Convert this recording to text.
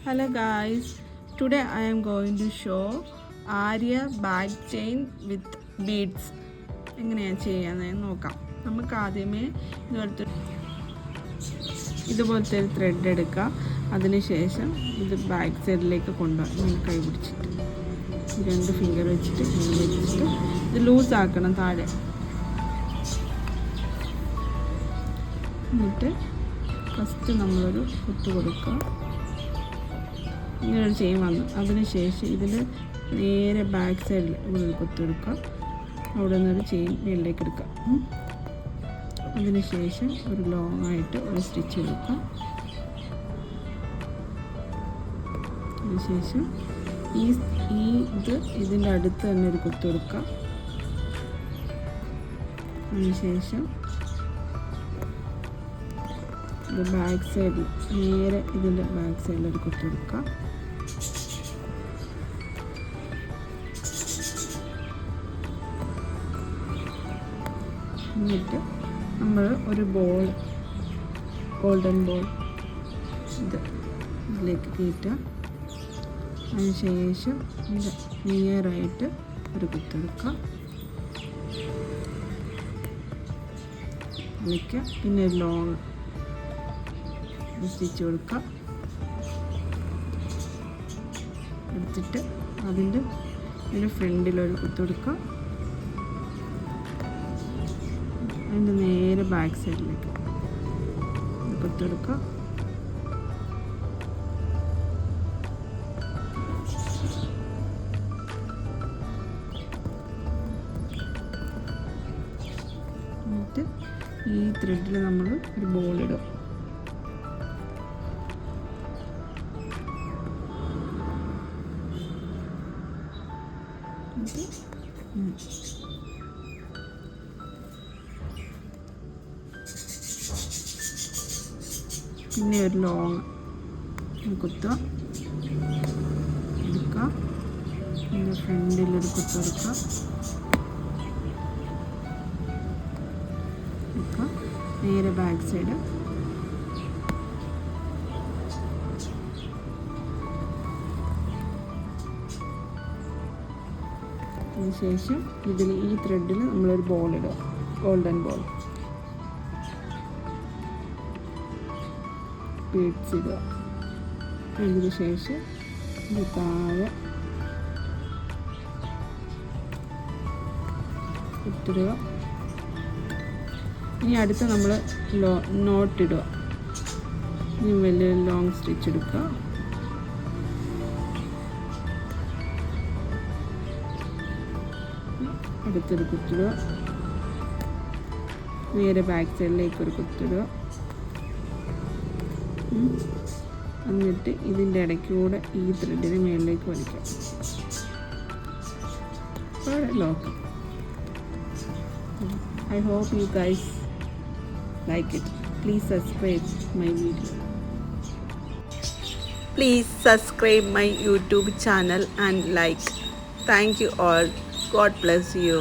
Hello guys, today I am going to show Arya bag chain with beads. എങ്ങനെയാണ് ചെയ്യാമെന്ന് നോക്കാം. നമുക്ക് ആദ്യമേ ഇതുപോലത്തെ ഒരു ത്രെഡ് എടുക്കുക. അതിനുശേഷം ഇത് ബാക്ക് സൈഡിലേക്ക് കൊണ്ടുപോകാം. ഇങ്ങനെ കൈ പിടിച്ചിട്ട് 2 ഫിംഗർ വെച്ചിട്ട് ഇങ്ങനെ വെച്ചിട്ട് ഇത് ലൂസ് ആക്കണം താഴെ. എന്നിട്ട് ഫസ്റ്റ് നമ്മളൊരു കുത്ത് കൊടുക്കുക. ഇങ്ങനൊരു ചെയിൻ വന്നു. അതിനുശേഷം ഇതിൽ നേരെ ബാക്ക് സൈഡിൽ ഇവിടെ ഒരു കുത്തെടുക്കുക. അവിടെ നിന്നൊരു ചെയിൻ മേളിലേക്ക് എടുക്കുക. അതിനുശേഷം ഒരു ലോങ് ആയിട്ട് ഒരു സ്റ്റിച്ച് എടുക്കുക. അതിനുശേഷം ഇതിൻ്റെ അടുത്ത് തന്നെ ഒരു കുത്തെടുക്കുക. അതിനുശേഷം ഇത് ബാക്ക് സൈഡിൽ നേരെ ഇതിൻ്റെ ബാക്ക് സൈഡിൽ ഒരു കുത്തെടുക്കുക. എന്നിട്ട് നമ്മൾ ഒരു ബോൾ, ഗോൾഡൻ ബോൾ ഇതിലേക്ക് കയറ്റുക. അതിനുശേഷം ഇത് നിയറായിട്ട് ഒരു കുത്തെടുക്കുക, വിളിക്കുക. പിന്നെ ഒരു ലോങ് സ്റ്റിച്ച് കൊടുക്കുക. എടുത്തിട്ട് ഇതിൻ്റെ ഫ്രണ്ടിലൊരു കുത്തെടുക്കുക. അതിൻ്റെ നേരെ ബാക്ക് സൈഡിലേക്ക് കുത്തെടുക്കുക. എന്നിട്ട് ഈ ത്രെഡിൽ നമ്മൾ ഒരു ബോൾ ഇടും. പിന്നെ ഒരു ലോങ് കുത്തുക, എടുക്കുക. പിന്നെ ഫ്രണ്ടിലൊരു കുത്തെടുക്കുക, എടുക്കുക. നേരെ ബാക്ക് സൈഡ്. അതിനുശേഷം ഈ ത്രെഡിൽ നമ്മളൊരു ബോൾ ഇടുക, ഗോൾഡൻ ബോൾ. ബീഡ്സ് ഇടുക. അതിന് ശേഷം ഇത് താഴെ ഇട്ടിടുക. ഇനി അടുത്ത് നമ്മൾ നോട്ട് ഇടുക. ഇനി വലിയ ലോങ് സ്റ്റിച്ച് എടുക്കുക. അടുത്തൊരു കുത്തിടുക. നേരെ ബാക്ക് സൈഡിലേക്ക് ഒരു കുത്തിടുക. എന്നിട്ട് ഇതിൻ്റെ ഇടയ്ക്കൂടെ ഈ ത്രെഡിന് മേളിലേക്ക് വലിക്കാം. Lock. I hope you guys like it. Please subscribe my video. Please subscribe my YouTube channel and like. Thank you all. God bless you.